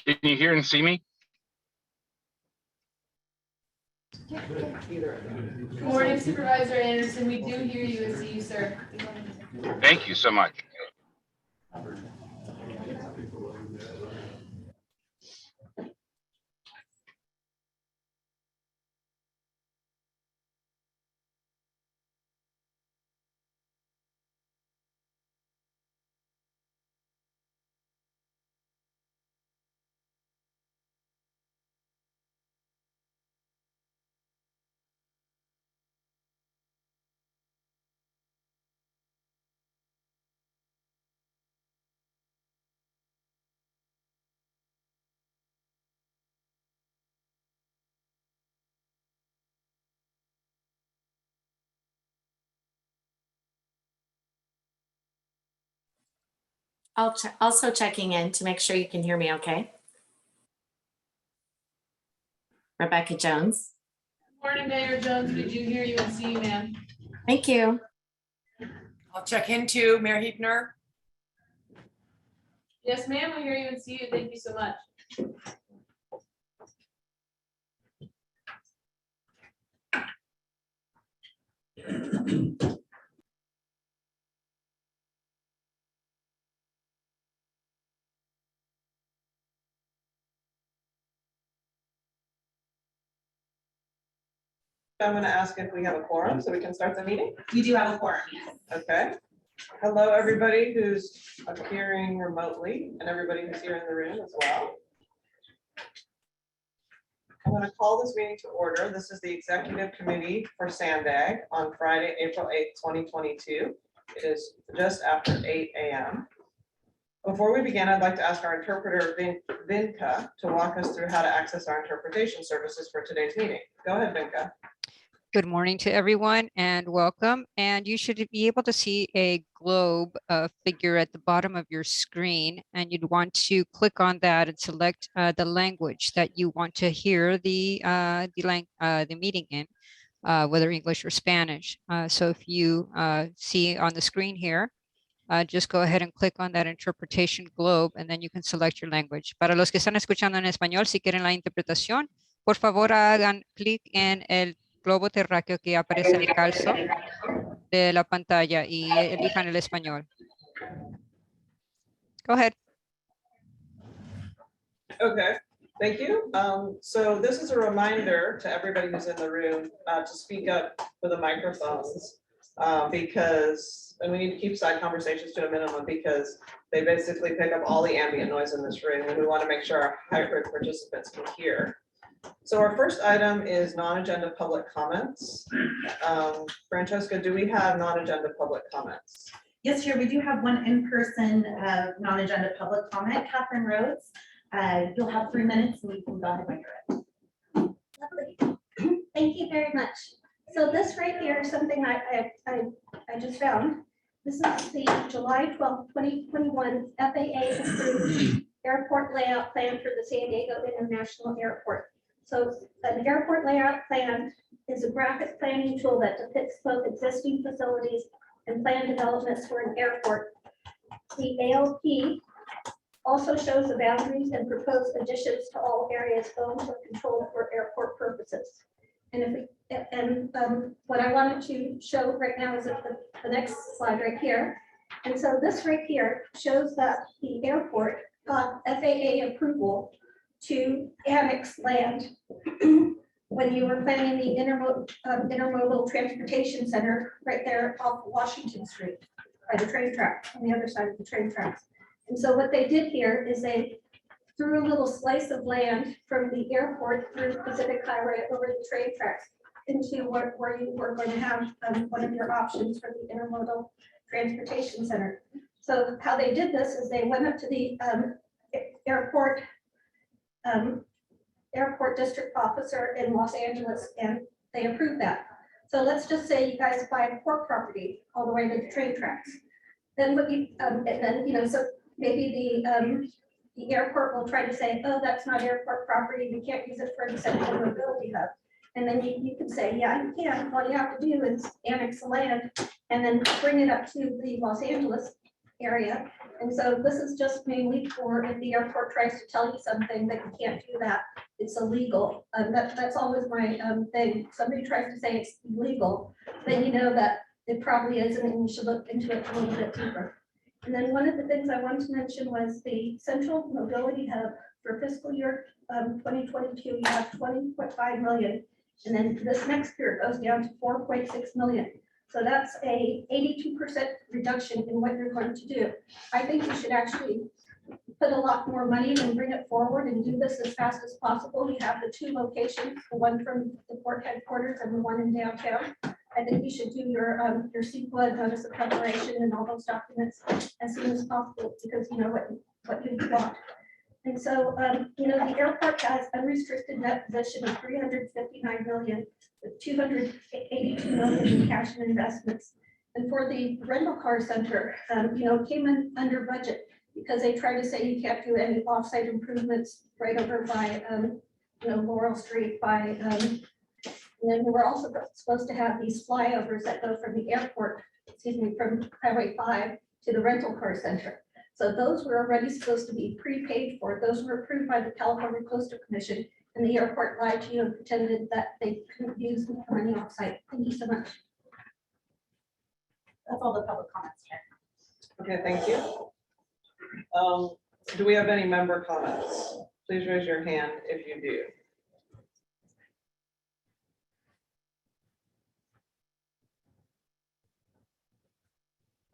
Can you hear and see me? Good morning, Supervisor Anderson. We do hear you and see you, sir. Thank you so much. Also checking in to make sure you can hear me okay. Rebecca Jones. Good morning, Mayor Jones. We do hear you and see you, ma'am. Thank you. I'll check in too, Mayor Heepner. Yes, ma'am. We hear you and see you. Thank you so much. I'm going to ask if we have a quorum so we can start the meeting. You do have a quorum, yes. Okay. Hello, everybody who's appearing remotely and everybody who's here in the room as well. I'm going to call this meeting to order. This is the Executive Committee for Sandag on Friday, April 8th, 2022. It is just after 8 a.m. Before we begin, I'd like to ask our interpreter, Vinka, to walk us through how to access our interpretation services for today's meeting. Go ahead, Vinka. Good morning to everyone and welcome. And you should be able to see a globe figure at the bottom of your screen, and you'd want to click on that and select the language that you want to hear the meeting in, whether English or Spanish. So if you see on the screen here, just go ahead and click on that interpretation globe, and then you can select your language. Para los que están escuchando en español, si quieren la interpretación, por favor hagan clic en el globo terráqueo que aparece en el calzo de la pantalla y elijan el español. Go ahead. Okay, thank you. So this is a reminder to everybody who's in the room to speak up for the microphones because, and we need to keep side conversations to a minimum because they basically pick up all the ambient noise in this room, and we want to make sure our hybrid participants can hear. So our first item is non-agenda public comments. Francesca, do we have non-agenda public comments? Yes, Chair, we do have one in-person non-agenda public comment. Catherine Rhodes, you'll have 3 minutes and you can go ahead and hear it. Lovely. Thank you very much. So this right here is something I just found. This is the July 12th, 2021 FAA approved airport layout plan for the San Diego International Airport. So an airport layout plan is a graphic planning tool that depicts both existing facilities and plan developments for an airport. The ALP also shows the boundaries and proposed additions to all areas owned or controlled for airport purposes. And what I wanted to show right now is the next slide right here. And so this right here shows that the airport got FAA approval to annex land when you were planning the intermodal transportation center right there off Washington Street by the train track, on the other side of the train tracks. And so what they did here is they threw a little slice of land from the airport through Pacific Highway over the train tracks into where you were going to have one of your options for the intermodal transportation center. So how they did this is they went up to the airport district officer in Los Angeles and they approved that. So let's just say you guys buy a port property all the way to the train tracks. Then what you and then so maybe the airport will try to say, oh, that's not airport property, we can't use it for the central mobility hub. And then you can say, yeah, you can. All you have to do is annex the land and then bring it up to the Los Angeles area. And so this is just mainly for if the airport tries to tell you something that you can't do that, it's illegal. That's always my thing. Somebody tries to say it's illegal, then you know that it probably isn't, and you should look into it a little bit deeper. And then one of the things I wanted to mention was the Central Mobility Hub for fiscal year 2022, you have 20.5 million. And then this next year it goes down to 4.6 million. So that's a 82% reduction in what you're going to do. I think you should actually put a lot more money and bring it forward and do this as fast as possible. You have the two locations, the one from the port headquarters and the one in downtown. I think you should do your CEQA notice of preparation and all those documents as soon as possible, because you know what you want. And so, you know, the airport has unrestricted net position of 359 million, with 282 million in cash and investments. And for the rental car center, you know, came in under budget because they try to say you can't do any offsite improvements right over by, you know, Laurel Street by, and then we were also supposed to have these flyovers that go from the airport, excuse me, from Highway 5 to the rental car center. So those were already supposed to be prepaid for. Those were approved by the California Coastal Commission, and the airport lied to you and pretended that they couldn't use the money offsite. Thank you so much. That's all the public comments here. Okay, thank you. Do we have any member comments? Please raise your hand if you do.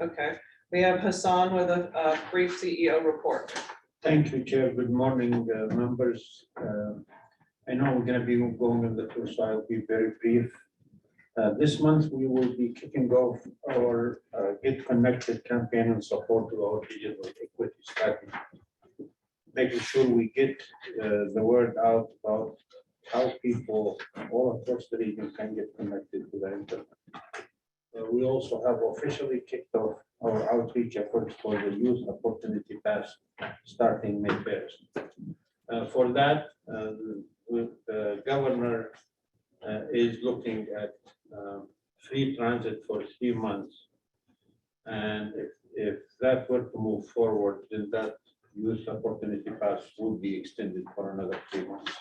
Okay, we have Hassan with a brief CEO report. Thank you, Chair. Good morning, members. I know we're going to be going on the tour, so I'll be very brief. This month, we will be kicking off our Get Connected campaign in support to our digital equity strategy. Making sure we get the word out about how people all across the region can get connected to the internet. We also have officially kicked off our outreach efforts for the Youth Opportunity Pass starting May 1st. For that, the governor is looking at free transit for 3 months. And if that were to move forward, then that Youth Opportunity Pass would be extended for another 3 months.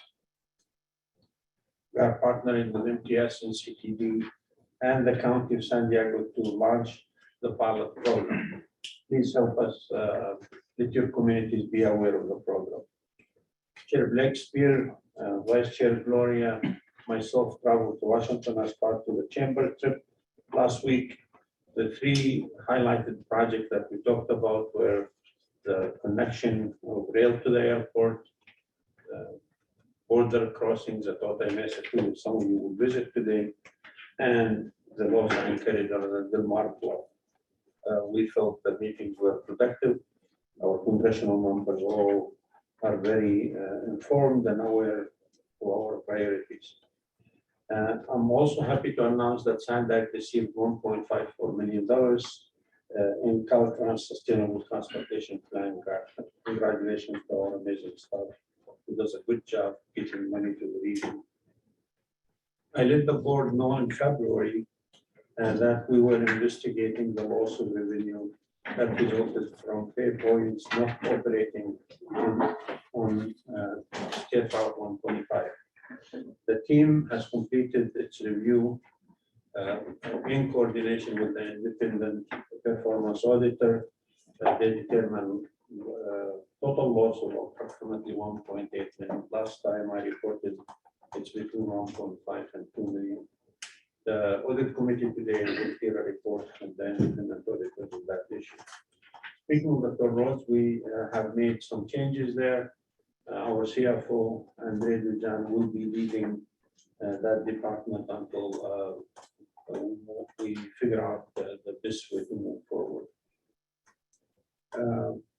We are partnering with MTS and CTD and the County of San Diego to launch the pilot program. Please help us let your communities be aware of the program. Chair Blakespear, Vice Chair Gloria, myself traveled to Washington as part of the chamber trip last week. The 3 highlighted projects that we talked about were the connection of rail to the airport, border crossings at Otay Mesa, too, some of you will visit today, and the Los Angeles and Del Mar Club. We felt the meetings were productive. Our congressional members all are very informed and aware of our priorities. I'm also happy to announce that SANDAG received $1.54 million in Caltrans Sustainable Transportation Plan grant. Congratulations to our amazing staff who does a good job getting money to the region. I let the board know in February that we were investigating the loss of revenue that resulted from Fair Points not operating on State Route 125. The team has completed its review in coordination with the independent performance auditor. They determined total loss of approximately 1.8 million. Last time I reported it's between 1.5 and 2 million. The audit committee today will hear a report from the independent auditor on that issue. Speaking of the toll roads, we have made some changes there. Our CFO, Andre Dujan, will be leading that department until we figure out the best way to move forward.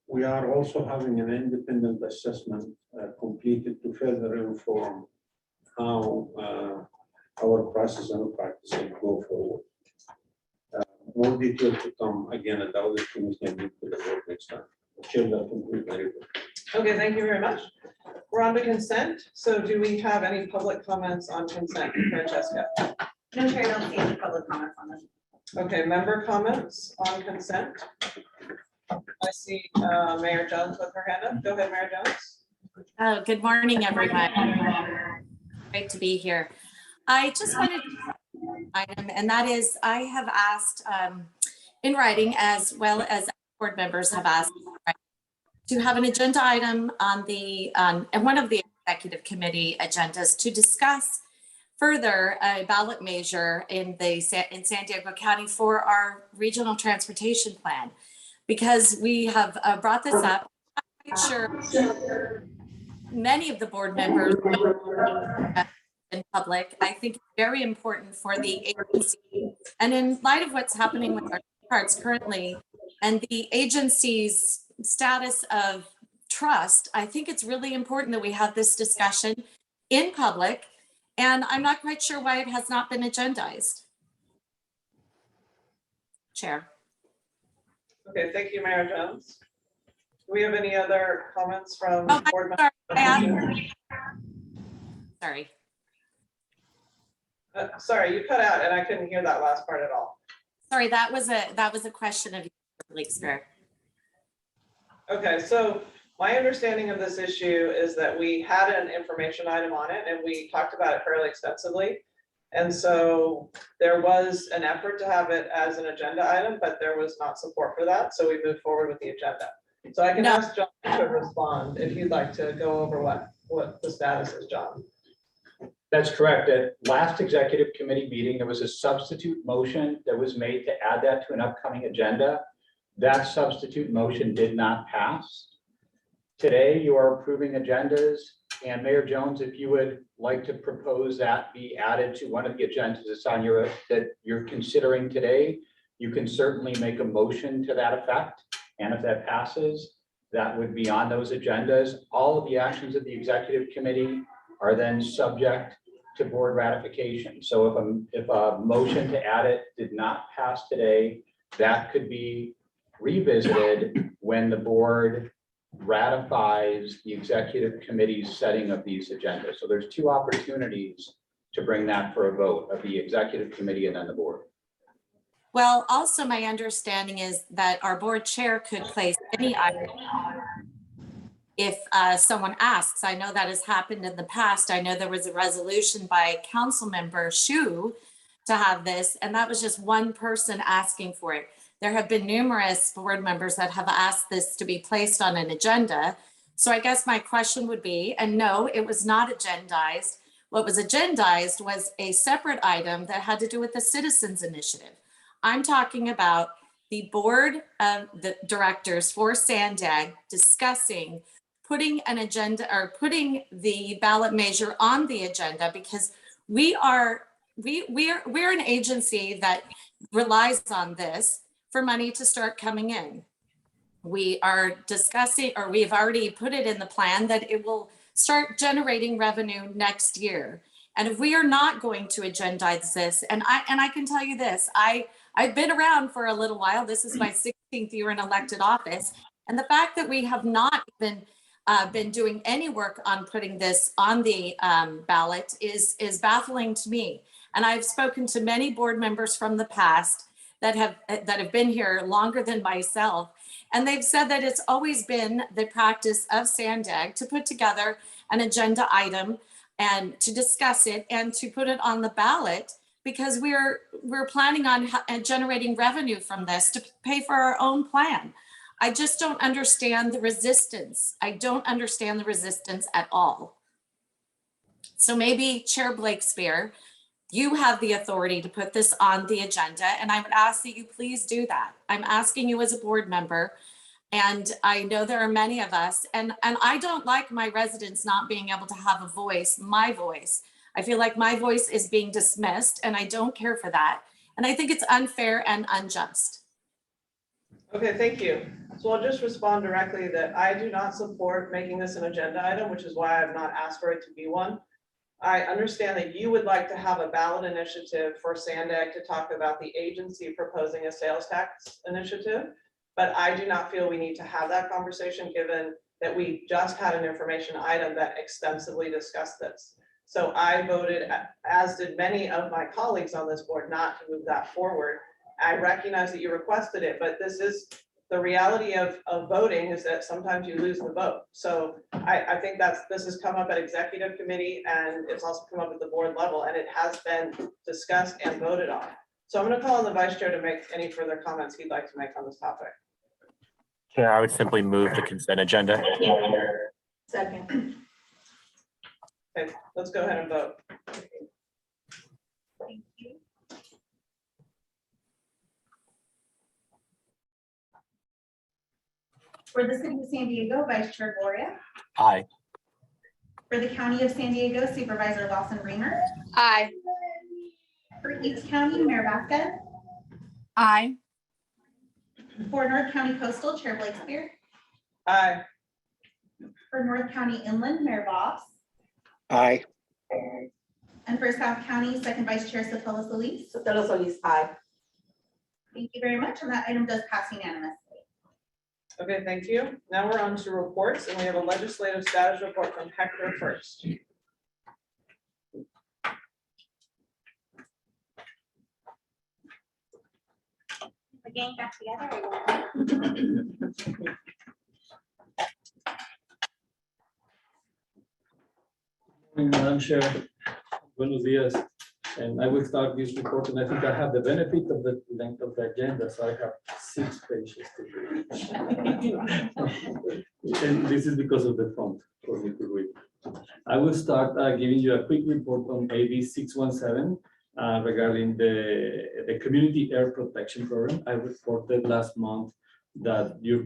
We are also having an independent assessment completed to further inform how our process and practice go forward. More detail to come again at the audit committee and to the board next time. Chair, that concludes my report. Okay, thank you very much. We're on to consent. So do we have any public comments on consent, Francesca? No, Chair, I don't see any public comments on this. Okay, member comments on consent? I see Mayor Jones with her hand up. Go ahead, Mayor Jones. Oh, good morning, everyone. Great to be here. I just wanted to item, and that is, I have asked in writing, as well as board members have asked, to have an agenda item on the and one of the executive committee agendas to discuss further a ballot measure in San Diego County for our regional transportation plan, because we have brought this up. I'm sure many of the board members in public. I think it's very important for the agency, and in light of what's happening with our cards currently and the agency's status of trust, I think it's really important that we have this discussion in public, and I'm not quite sure why it has not been agendized. Chair. Okay, thank you, Mayor Jones. Do we have any other comments from Oh, board I'm sorry. Sorry, you cut out and I couldn't hear that last part at all. Sorry, that was a question of Lake Spirit. Okay, so my understanding of this issue is that we had an information item on it and we talked about it fairly extensively. And so there was an effort to have it as an agenda item, but there was not support for that. So we moved forward with the agenda. So I can ask John to respond if you'd like to go over what the status is, John. That's correct. At last executive committee meeting, there was a substitute motion that was made to add that to an upcoming agenda. That substitute motion did not pass. Today, you are approving agendas, and Mayor Jones, if you would like to propose that be added to one of the agendas that's on that you're considering today, you can certainly make a motion to that effect. And if that passes, that would be on those agendas. All of the actions of the executive committee are then subject to board ratification. So if a motion to add it did not pass today, that could be revisited when the board ratifies the executive committee's setting of these agendas. So there's two opportunities to bring that for a vote of the executive committee and then the board. Well, also my understanding is that our board chair could place any item if someone asks. I know that has happened in the past. I know there was a resolution by Council Member Shu to have this, and that was just one person asking for it. There have been numerous board members that have asked this to be placed on an agenda. So I guess my question would be, and no, it was not agendized. What was agendized was a separate item that had to do with the Citizens Initiative. I'm talking about the board of the directors for Sandag discussing putting an agenda or putting the ballot measure on the agenda, because we're an agency that relies on this for money to start coming in. We are discussing, or we've already put it in the plan that it will start generating revenue next year. And if we are not going to agendize this, and I can tell you this, I've been around for a little while. This is my 16th year in elected office. And the fact that we have not been doing any work on putting this on the ballot is baffling to me. And I've spoken to many board members from the past that have been here longer than myself. And they've said that it's always been the practice of Sandag to put together an agenda item and to discuss it and to put it on the ballot, because we're planning on generating revenue from this to pay for our own plan. I just don't understand the resistance. I don't understand the resistance at all. So maybe Chair Blakespear, you have the authority to put this on the agenda, and I would ask that you please do that. I'm asking you as a board member, and I know there are many of us, and I don't like my residents not being able to have a voice, my voice. I feel like my voice is being dismissed, and I don't care for that. And I think it's unfair and unjust. Okay, thank you. So I'll just respond directly that I do not support making this an agenda item, which is why I've not asked for it to be one. I understand that you would like to have a ballot initiative for Sandag to talk about the agency proposing a sales tax initiative, but I do not feel we need to have that conversation given that we just had an information item that extensively discussed this. So I voted, as did many of my colleagues on this board, not to move that forward. I recognize that you requested it, but this is the reality of voting is that sometimes you lose the vote. So I think this has come up at executive committee and it's also come up at the board level and it has been discussed and voted on. So I'm going to call on the vice chair to make any further comments he'd like to make on this topic. Chair, I would simply move the consent agenda. Second. Okay, let's go ahead and vote. Thank you. For the city of San Diego, Vice Chair Gloria. Aye. For the county of San Diego, Supervisor Lawson Remer. Aye. For East County, Mayor Vasquez. Aye. For North County Coastal, Chair Blakespear. Aye. For North County Inland, Mayor Bobs. Aye. And for South County, Second Vice Chair Sotelo Solis. Sotelo Solis, aye. Thank you very much, and that item does pass unanimously. Okay, thank you. Now we're on to reports and we have a legislative status report from Hector first. We're getting back together. Morning, Madam Chair. Buenos dias. And I will start this report, and I think I have the benefit of the length of the agenda, so I have 6 pages to read. And this is because of the font for me to read. I will start giving you a quick report on AB 617 regarding the Community Air Protection Program. I reported last month that your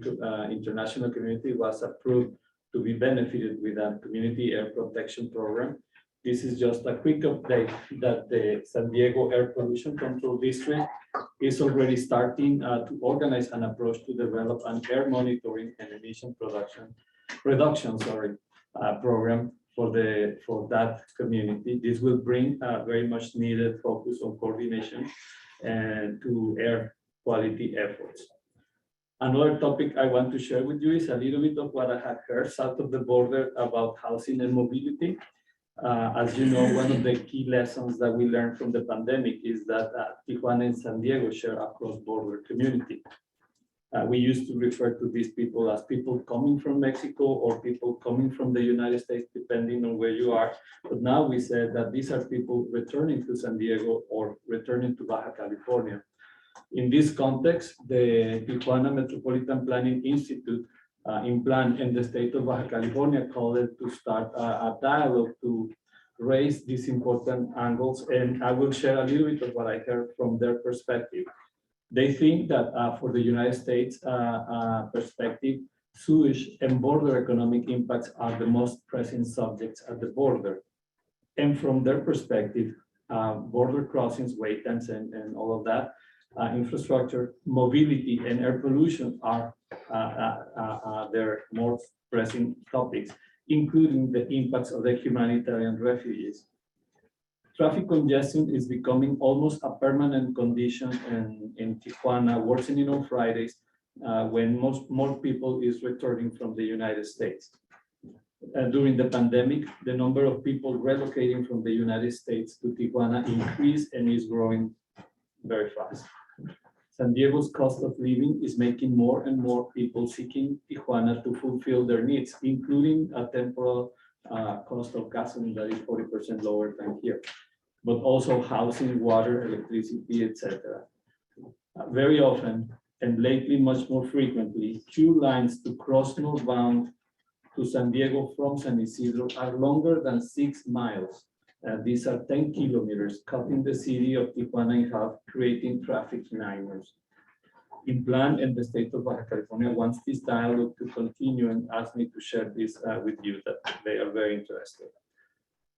international community was approved to be benefited with a Community Air Protection Program. This is just a quick update that the San Diego Air Pollution Control District is already starting to organize an approach to develop an air monitoring and emission reduction program for that community. This will bring a very much needed focus on coordination and to air quality efforts. Another topic I want to share with you is a little bit of what I have heard south of the border about housing and mobility. As you know, one of the key lessons that we learned from the pandemic is that Tijuana and San Diego share a cross-border community. We used to refer to these people as people coming from Mexico or people coming from the United States, depending on where you are. But now we said that these are people returning to San Diego or returning to Baja California. In this context, the Tijuana Metropolitan Planning Institute Implan and the state of Baja California called it to start a dialogue to raise these important angles. And I will share a little bit of what I heard from their perspective. They think that for the United States perspective, sewage and border economic impacts are the most pressing subjects at the border. And from their perspective, border crossings, wait times, and all of that, infrastructure, mobility, and air pollution are their more pressing topics, including the impacts of the humanitarian refugees. Traffic congestion is becoming almost a permanent condition in Tijuana, worsening on Fridays when more people is returning from the United States. During the pandemic, the number of people relocating from the United States to Tijuana increased and is growing very fast. San Diego's cost of living is making more and more people seeking Tijuana to fulfill their needs, including a temporal cost of gasoline that is 40% lower than here, but also housing, water, electricity, etc. Very often, and lately much more frequently, queue lines to cross northbound to San Diego from San Isidro are longer than 6 miles. These are 10 kilometers, cutting the city of Tijuana in half, creating traffic nightmares. Implan and the state of Baja California wants this dialogue to continue and asked me to share this with you, that they are very interested.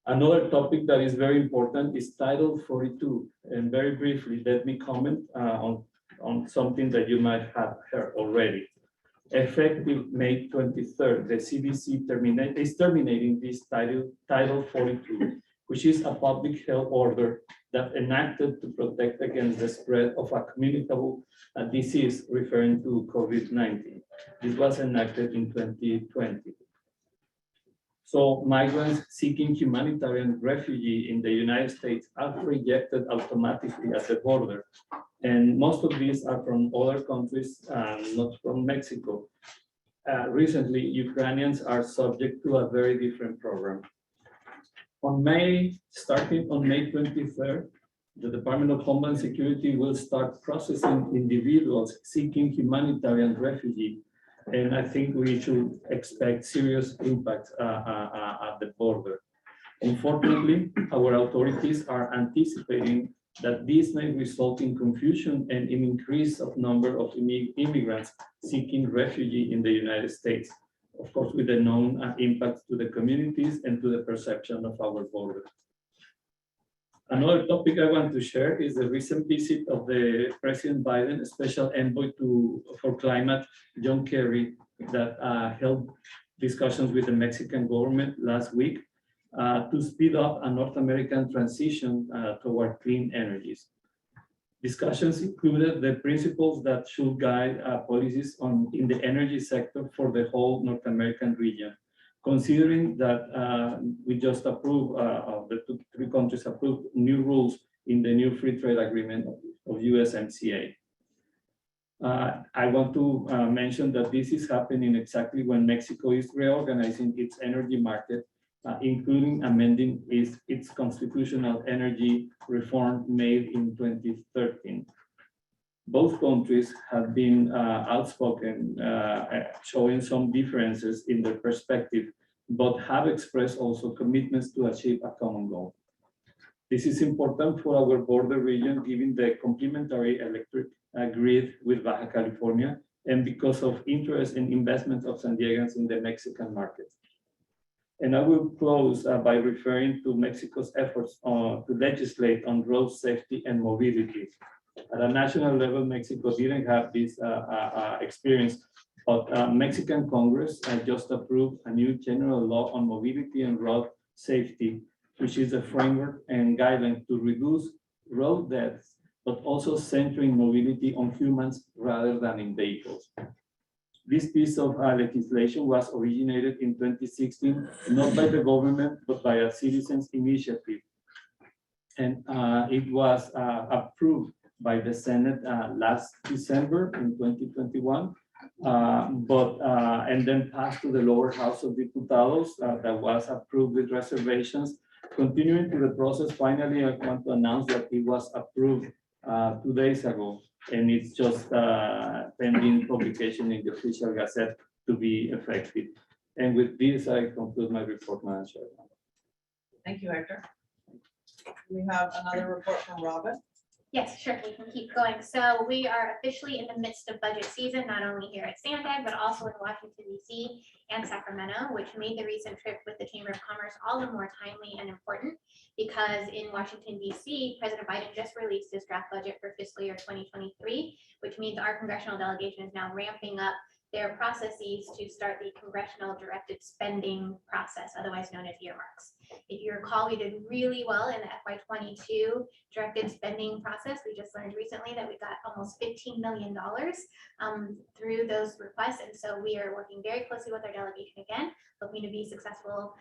Another topic that is very important is Title 42. And very briefly, let me comment on something that you might have heard already. Effective May 23rd, the CDC is terminating this Title 42, which is a public health order that enacted to protect against the spread of a communicable disease referring to COVID-19. This was enacted in 2020. So migrants seeking humanitarian refuge in the United States are rejected automatically at the border. And most of these are from other countries, not from Mexico. Recently, Ukrainians are subject to a very different program. Starting on May 23rd, the Department of Homeland Security will start processing individuals seeking humanitarian refugee. And I think we should expect serious impacts at the border. Unfortunately, our authorities are anticipating that this may result in confusion and an increase of number of immigrants seeking refugee in the United States, of course, with the known impacts to the communities and to the perception of our border. Another topic I want to share is the recent visit of the President Biden Special Envoy for Climate, John Kerry, that held discussions with the Mexican government last week to speed up a North American transition toward clean energies. Discussions included the principles that should guide policies in the energy sector for the whole North American region, considering that we just approved, the three countries approved new rules in the new free trade agreement of USMCA. I want to mention that this is happening exactly when Mexico is reorganizing its energy market, including amending its constitutional energy reform made in 2013. Both countries have been outspoken, showing some differences in their perspective, but have expressed also commitments to achieve a common goal. This is important for our border region, given the complementary electric grid with Baja California, and because of interest and investments of San Diegans in the Mexican market. And I will close by referring to Mexico's efforts to legislate on road safety and mobility. At a national level, Mexico didn't have this experience, but Mexican Congress just approved a new general law on mobility and road safety, which is a framework and guideline to reduce road deaths, but also centering mobility on humans rather than in vehicles. This piece of legislation was originated in 2016, not by the government, but by a citizens' initiative. And it was approved by the Senate last December in 2021, and then passed to the lower house of Diputados that was approved with reservations. Continuing to the process, finally, I want to announce that it was approved 2 days ago, and it's just pending publication in the official gazette to be effective. And with this, I conclude my report, Madam Chair. Thank you, Hector. We have another report from Robin. Yes, sure, we can keep going. So we are officially in the midst of budget season, not only here at Sandag, but also in Washington, D.C. and Sacramento, which made the recent trip with the Chamber of Commerce all the more timely and important because in Washington, D.C., President Biden just released his draft budget for fiscal year 2023, which means our congressional delegation is now ramping up their processes to start the congressional directed spending process, otherwise known as earmarks. If you recall, we did really well in the FY22 directed spending process. We just learned recently that we got almost $15 million through those requests. And so we are working very closely with our delegation again, hoping to be successful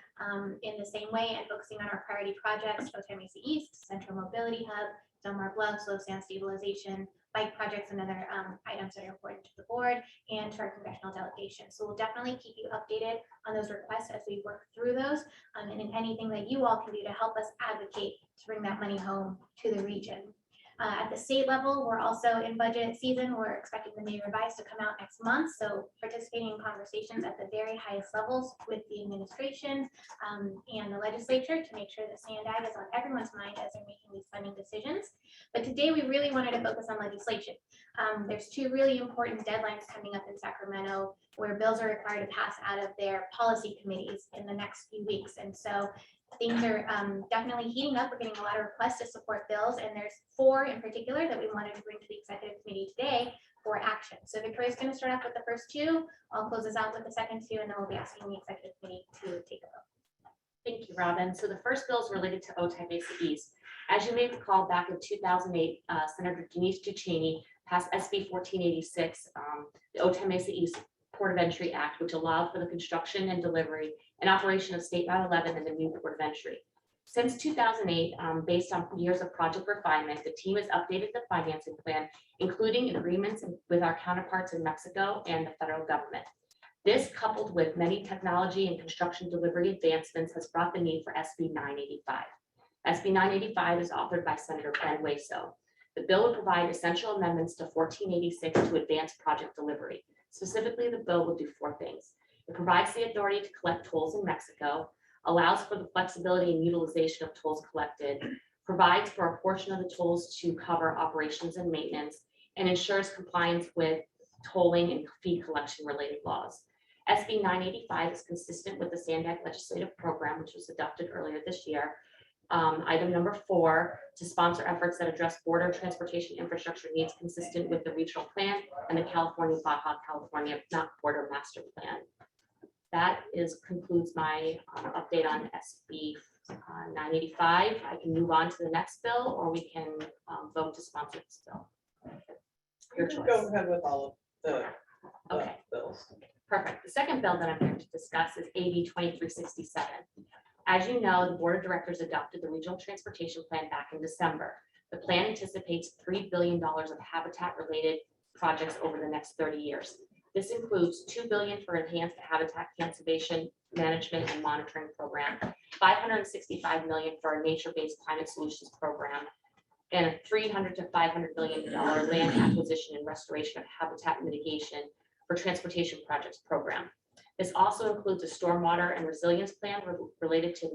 in the same way and focusing on our priority projects, Otay Mesa East, Central Mobility Hub, Del Mar Bluff, slow sand stabilization, bike projects, and other items that are important to the board and to our congressional delegation. So we'll definitely keep you updated on those requests as we work through those and in anything that you all can do to help us advocate to bring that money home to the region. At the state level, we're also in budget season. We're expecting the May revise to come out next month. So participating in conversations at the very highest levels with the administration and the legislature to make sure that Sandag is on everyone's mind as they're making these funding decisions. But today we really wanted to focus on legislation. There's two really important deadlines coming up in Sacramento where bills are required to pass out of their policy committees in the next few weeks. And so things are definitely heating up. We're getting a lot of requests to support bills, and there's 4 in particular that we wanted to bring to the executive committee today for action. So Victoria's going to start off with the first 2. I'll close us out with the second 2, and then we'll be asking the executive committee to take a vote. Thank you, Robin. So the first bill is related to Otay Mesa East. As you may recall, back in 2008, Senator Denise Ducheney passed SB 1486, the Otay Mesa East Port of Entry Act, which allowed for the construction and delivery and operation of State Route 11 and the new Port of Entry. Since 2008, based on years of project refinement, the team has updated the financing plan, including agreements with our counterparts in Mexico and the federal government. This, coupled with many technology and construction delivery advancements, has brought the need for SB 985. SB 985 is authored by Senator Ben Waso. The bill will provide essential amendments to 1486 to advance project delivery. Specifically, the bill will do 4 things. It provides the authority to collect tolls in Mexico, allows for the flexibility and utilization of tolls collected, provides for a portion of the tolls to cover operations and maintenance, and ensures compliance with tolling and fee collection related laws. SB 985 is consistent with the SANDAG legislative program, which was adopted earlier this year. Item number 4, to sponsor efforts that address border transportation infrastructure needs consistent with the regional plan and the California Baja California not border master plan. That concludes my update on SB 985. I can move on to the next bill, or we can vote to sponsor this bill. Your choice. Go ahead with all of the Okay. bills. Perfect. The second bill that I'm here to discuss is AB 2367. As you know, the Board of Directors adopted the Regional Transportation Plan back in December. The plan anticipates $3 billion of habitat-related projects over the next 30 years. This includes $2 billion for enhanced habitat conservation management and monitoring program, $565 million for a nature-based climate solutions program, and a $300 to $500 million land acquisition and restoration of habitat mitigation for transportation projects program. This also includes a stormwater and resilience plan related to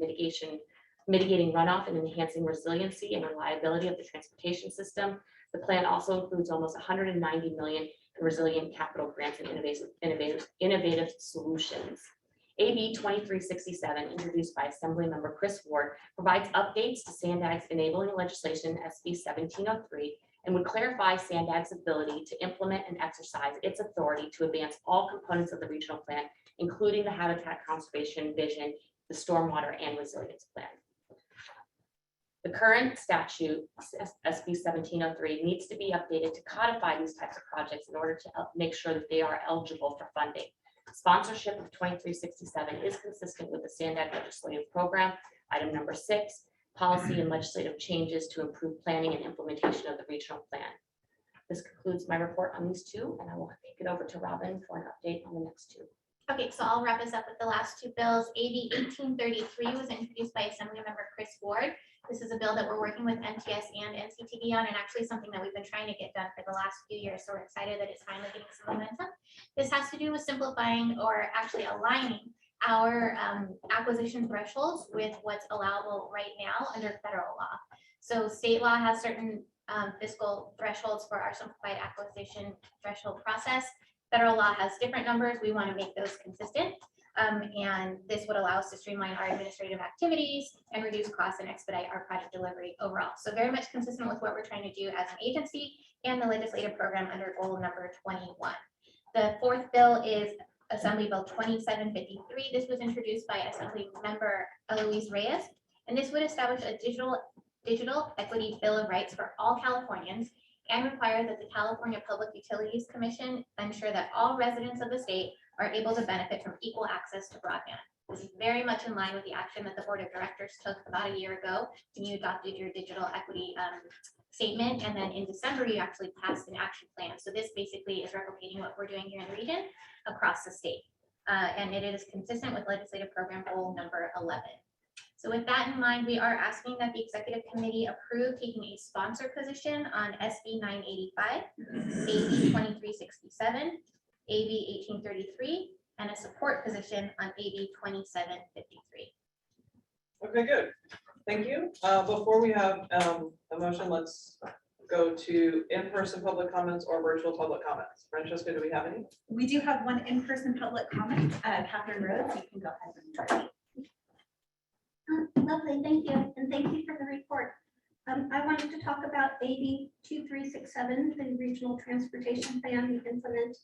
mitigating runoff and enhancing resiliency and reliability of the transportation system. The plan also includes almost $190 million in resilient capital grants and innovative solutions. AB 2367, introduced by Assemblymember Chris Ward, provides updates to SANDAG's enabling legislation SB 1703 and would clarify SANDAG's ability to implement and exercise its authority to advance all components of the regional plan, including the habitat conservation vision, the stormwater and resilience plan. The current statute, SB 1703, needs to be updated to codify these types of projects in order to make sure that they are eligible for funding. Sponsorship of 2367 is consistent with the SANDAG legislative program. Item number 6, policy and legislative changes to improve planning and implementation of the regional plan. This concludes my report on these 2, and I will kick it over to Robin for an update on the next 2. Okay, so I'll wrap us up with the last 2 bills. AB 1833 was introduced by Assemblymember Chris Ward. This is a bill that we're working with MTS and NCTD on, and actually something that we've been trying to get done for the last few years. So we're excited that it's finally getting some momentum. This has to do with simplifying, or actually aligning, our acquisition thresholds with what's allowable right now under federal law. So state law has certain fiscal thresholds for our simplified acquisition threshold process. Federal law has different numbers. We want to make those consistent. And this would allow us to streamline our administrative activities and reduce costs and expedite our project delivery overall. So very much consistent with what we're trying to do as an agency and the legislative program under goal number 21. The 4th bill is Assembly Bill 2753. This was introduced by Assembly Member Eloise Reyes, and this would establish a digital equity bill of rights for all Californians and require that the California Public Utilities Commission ensure that all residents of the state are able to benefit from equal access to broadband. This is very much in line with the action that the Board of Directors took about a year ago when you adopted your digital equity statement, and then in December you actually passed an action plan. So this basically is replicating what we're doing here in the region across the state, and it is consistent with legislative program goal number 11. So with that in mind, we are asking that the executive committee approve taking a sponsor position on SB 985, AB 2367, AB 1833, and a support position on AB 2753. Okay, good. Thank you. Before we have a motion, let's go to in-person public comments or virtual public comments. Francesca, do we have any? We do have one in-person public comment. Catherine Rhodes, you can go ahead and start. Lovely, thank you, and thank you for the report. I wanted to talk about AB 2367, the Regional Transportation Plan, the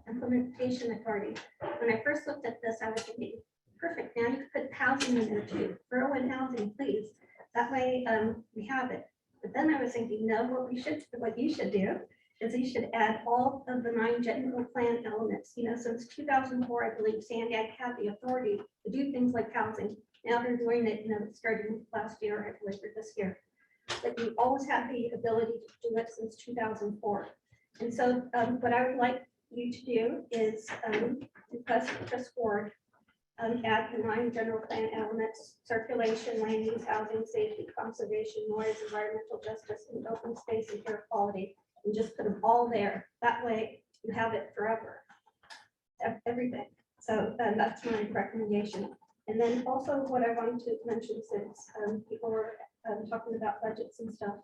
Implementation Authority. When I first looked at this, I was thinking, perfect, now you could put housing in there too. Throw in housing, please. That way we have it. But then I was thinking, no, what you should do is you should add all of the 9 general plan elements. You know, since 2004, I believe SANDAG had the authority to do things like housing. Now they're doing it, starting last year, or this year. But you always had the ability to do it since 2004. And so what I would like you to do is request Chris Ward add the 9 general plan elements: circulation, land use, housing, safety, conservation, noise, environmental justice, and open space and air quality, and just put them all there. That way you have it forever, everything. So that's my recommendation. And then also what I wanted to mention, since people were talking about budgets and stuff,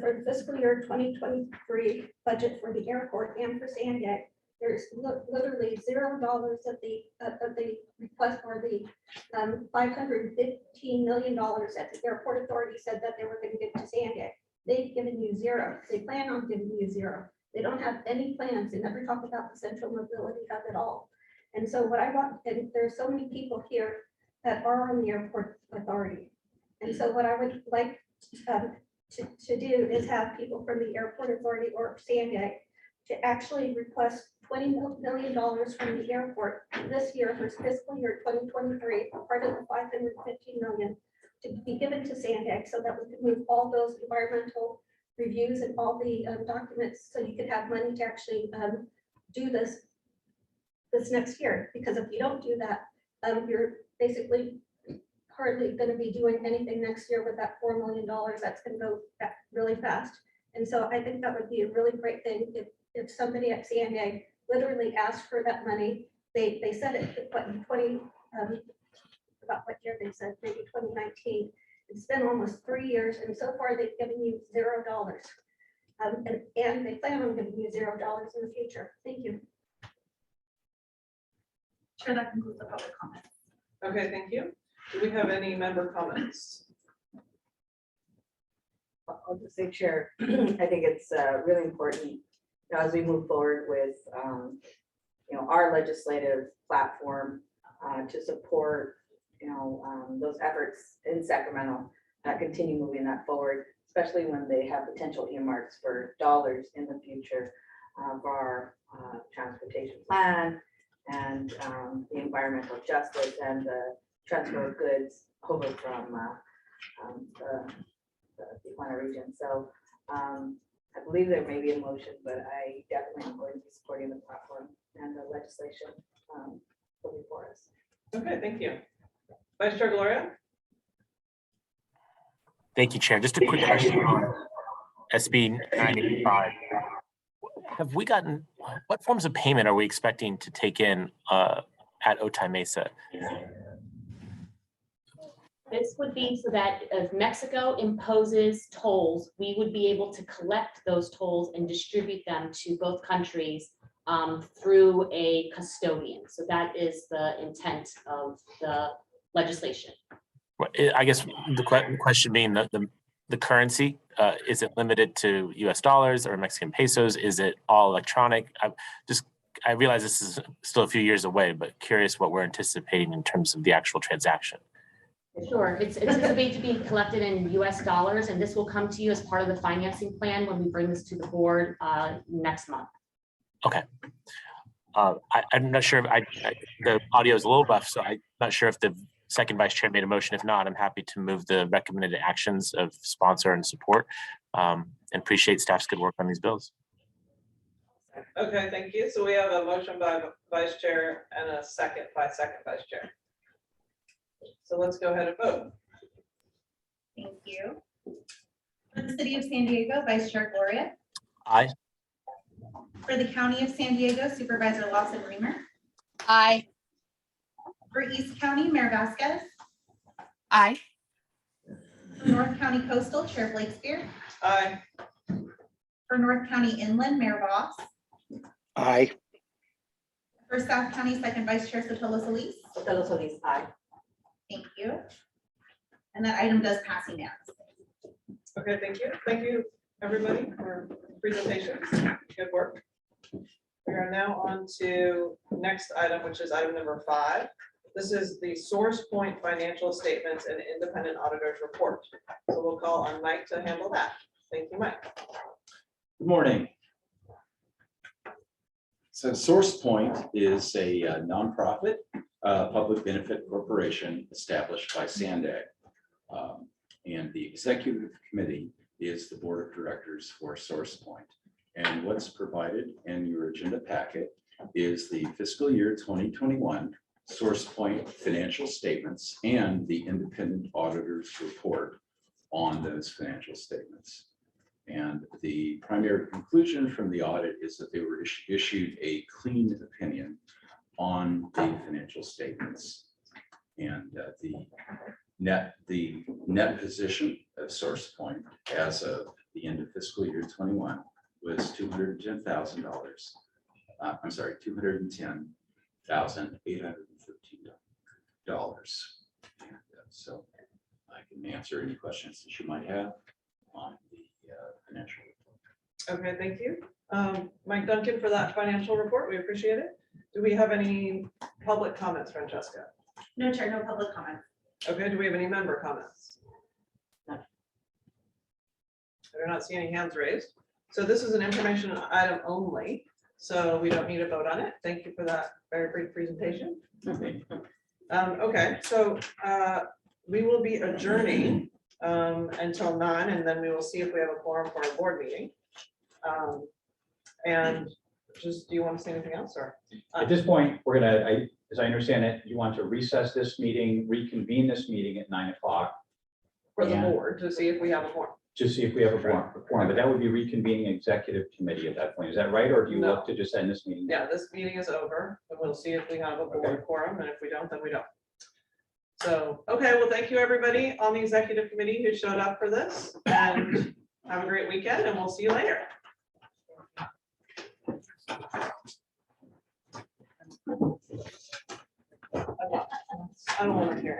for the fiscal year 2023 budget for the airport and for Sandia, there's literally $0 of the request for the $515 million that the airport authority said that they were going to give to Sandia. They've given you 0. They plan on giving you 0. They don't have any plans. They never talk about the central mobility hub at all. And so what I want, and there's so many people here that are on the airport authority. And so what I would like to do is have people from the airport authority or Sandia to actually request $20 million from the airport this year for fiscal year 2023, part of the $515 million, to be given to Sandia so that we can move all those environmental reviews and all the documents, so you could have money to actually do this next year. Because if you don't do that, you're basically hardly going to be doing anything next year with that $4 million. That's going to go really fast. And so I think that would be a really great thing if somebody at Sandia literally asked for that money. They said it, but in 20, about what year they said, maybe 2019. It's been almost 3 years, and so far they've given you $0. And they plan on giving you $0 in the future. Thank you. Sure, that concludes the public comment. Okay, thank you. Do we have any member comments? I'll just say, Chair, I think it's really important as we move forward with our legislative platform to support those efforts in Sacramento, continue moving that forward, especially when they have potential earmarks for dollars in the future for our transportation plan and the environmental justice and the transfer of goods over from the Tijuana region. So I believe there may be a motion, but I definitely am going to be supporting the platform and the legislation before us. Okay, thank you. Vice Chair Gloria? Thank you, Chair. Just a quick question on SB 985. Have we gotten, what forms of payment are we expecting to take in at Otay Mesa? This would be so that if Mexico imposes tolls, we would be able to collect those tolls and distribute them to both countries through a custodian. So that is the intent of the legislation. I guess the question being the currency, is it limited to US dollars or Mexican pesos? Is it all electronic? I realize this is still a few years away, but curious what we're anticipating in terms of the actual transaction. Sure, it's anticipated to be collected in US dollars, and this will come to you as part of the financing plan when we bring this to the board next month. Okay. I'm not sure if the audio is a little buff, so I'm not sure if the second vice chair made a motion. If not, I'm happy to move the recommended actions of sponsor and support and appreciate staff's good work on these bills. Okay, thank you. So we have a motion by Vice Chair and a second by Vice Chair. So let's go ahead and vote. Thank you. For the city of San Diego, Vice Chair Gloria. Aye. For the county of San Diego, Supervisor Lawson Reamer. Aye. For East County, Mayor Vasquez. Aye. For North County Coastal, Chair Blakespear. Aye. For North County Inland, Mayor Voss. Aye. For South County, Second Vice Chair Sotelo Solis. Sotelo Solis, aye. Thank you. And that item does pass unanimously. Okay, thank you. Thank you, everybody, for presentations. Good work. We are now on to next item, which is item number 5. This is the Source Point financial statements and independent auditors report. So we'll call on Mike to handle that. Thank you, Mike. Good morning. So Source Point is a nonprofit public benefit corporation established by Sandag. And the executive committee is the board of directors for SourcePoint. And what's provided in your agenda packet is the fiscal year 2021 SourcePoint financial statements and the independent auditor's report on those financial statements. And the primary conclusion from the audit is that they were issued a clean opinion on the financial statements. And the net position of SourcePoint as of the end of fiscal year 21 was $210,000. I'm sorry, $210,813. So I can answer any questions that you might have on the financial report. Okay, thank you. Mike Duncan for that financial report. We appreciate it. Do we have any public comments, Francesca? No, Chair, no public comments. Okay, do we have any member comments? I do not see any hands raised. So this is an information item only, so we don't need a vote on it. Thank you for that very brief presentation. Okay, so we will be adjourning until 9, and then we will see if we have a quorum for our board meeting. And just, do you want to say anything else, or? At this point, we're gonna, as I understand it, you want to recess this meeting, reconvene this meeting at 9 o'clock. For the And- board to see if we have a quorum. To see if we have a quorum, but that would be reconvening executive committee at that point. Is that right? Or do you look to just end this meeting? Yeah, this meeting is over, and we'll see if we have a board quorum, and if we don't, then we don't. So, okay, well, thank you, everybody on the executive committee who showed up for this, and have a great weekend, and we'll see you later. I don't want to hear it.